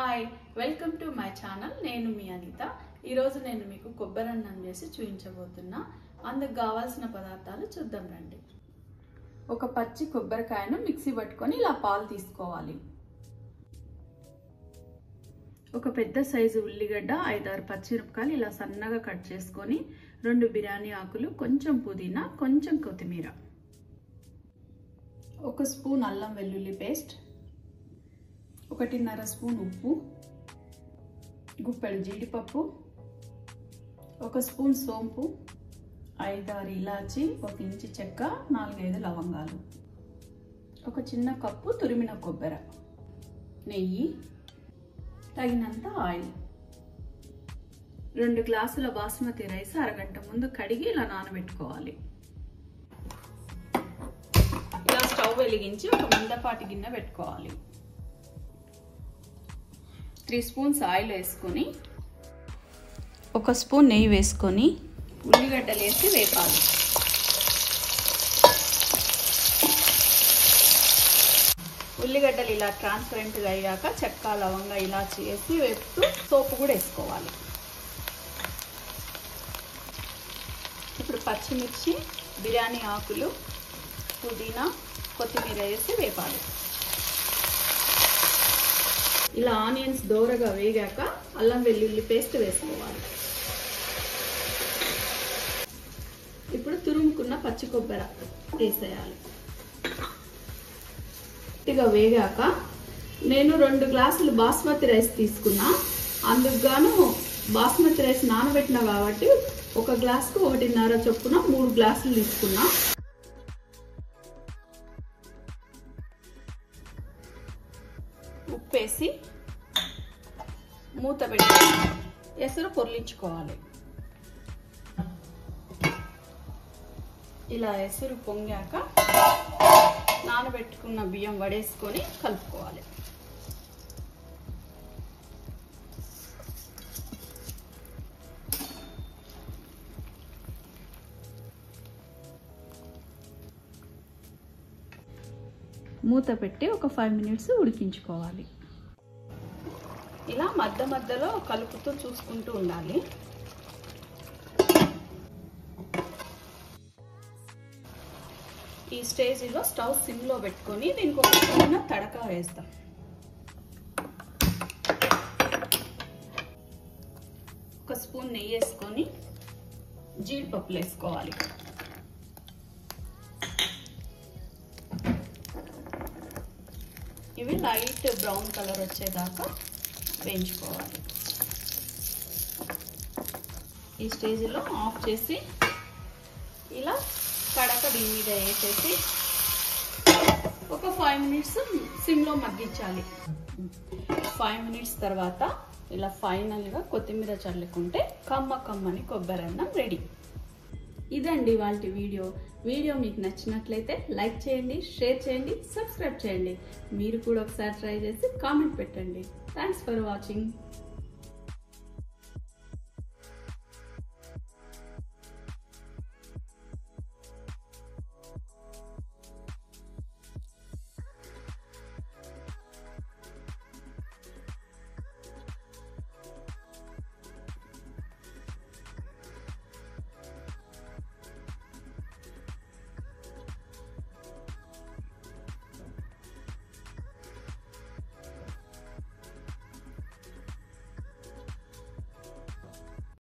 Hi welcome to my channel. నేను మీ అనిత. ఈరోజు నేను మీకు కొబ్బరి అన్నం చేసి చూపించబోతున్నా. అందుకు కావాల్సిన పదార్థాలు చూద్దాం రండి. ఒక పచ్చి కొబ్బరికాయను మిక్సీ పట్టుకొని ఇలా పాలు తీసుకోవాలి. ఒక పెద్ద సైజు ఉల్లిగడ్డ, 5-6 పచ్చిమిరపకాయలు ఇలా సన్నగా కట్ చేసుకొని, 2 బిర్యానీ ఆకులు, కొంచెం పుదీనా, కొంచెం కొత్తిమీర, 1 స్పూన్ అల్లం వెల్లుల్లి పేస్ట్, 1.5 స్పూన్ ఉప్పు, గుప్పెడు జీడిపప్పు, 1 స్పూన్ సోంపు, 5-6 ఇలాచి, 1 ఇంచు చెక్క, 4-5 లవంగాలు, 1 చిన్న కప్పు తురిమిన కొబ్బరి, నెయ్యి, తగినంత ఆయిల్, 2 గ్లాసుల బాస్మతి రైస్ అరగంట ముందు కడిగి ఇలా నానబెట్టుకోవాలి. ఇలా స్టవ్ వెలిగించి ఒక మందపాటి గిన్నె పెట్టుకోవాలి. 3 స్పూన్స్ ఆయిల్ వేసుకొని, 1 స్పూన్ నెయ్యి వేసుకొని ఉల్లిగడ్డలు వేసి వేపాలి. ఉల్లిగడ్డలు ఇలా ట్రాన్స్పరెంట్గా అయ్యాక చెక్క, లవంగా, ఇలాచి వేసి వేపుతూ సోపు కూడా వేసుకోవాలి. ఇప్పుడు పచ్చిమిర్చి, బిర్యానీ ఆకులు, పుదీనా, కొత్తిమీర వేసి వేపాలి. ఇలా ఆనియన్స్ దోరగా వేగాక అల్లం వెల్లుల్లి పేస్ట్ వేసుకోవాలి. ఇప్పుడు తురుముకున్న పచ్చి కొబ్బరి వేసేయాలి. గట్టిగా వేగాక నేను 2 గ్లాసులు బాస్మతి రైస్ తీసుకున్నా. అందుకు గాను బాస్మతి రైస్ నానబెట్టినా కాబట్టి 1 గ్లాసుకు 1.5 చొప్పున 3 గ్లాసులు తీసుకున్నా. ఉప్పేసి మూత పెట్టి ఎసరు పొర్లించుకోవాలి. ఇలా ఎసరు పొంగాక నానబెట్టుకున్న బియ్యం వడేసుకొని కలుపుకోవాలి. మూత పెట్టి ఒక 5 మినిట్స్ ఉడికించుకోవాలి. ఇలా మధ్యలో కలుపుతూ చూసుకుంటూ ఉండాలి. ఈ స్టేజ్లో స్టవ్ సిమ్లో పెట్టుకొని దీనికి ఒక చిన్న తడక వేస్తాం. ఒక స్పూన్ నెయ్యి వేసుకొని జీడిపప్పులు వేసుకోవాలి. ఇవి లైట్ బ్రౌన్ కలర్ వచ్చేదాకా వేయించుకోవాలి. ఈ స్టేజ్లో ఆఫ్ చేసి ఇలా కడక దీని మీద వేసేసి ఒక 5 మినిట్స్ సిమ్లో మగ్గించాలి. 5 మినిట్స్ తర్వాత ఇలా ఫైనల్గా కొత్తిమీర చల్లుకుంటే కమ్మని కొబ్బరి అన్నం రెడీ. ఇదండి వాళ్ళ వీడియో మీకు నచ్చినట్లయితే లైక్ చేయండి, షేర్ చేయండి, సబ్స్క్రైబ్ చేయండి. మీరు కూడా ఒకసారి ట్రై చేసి కామెంట్ పెట్టండి. Thanks for watching.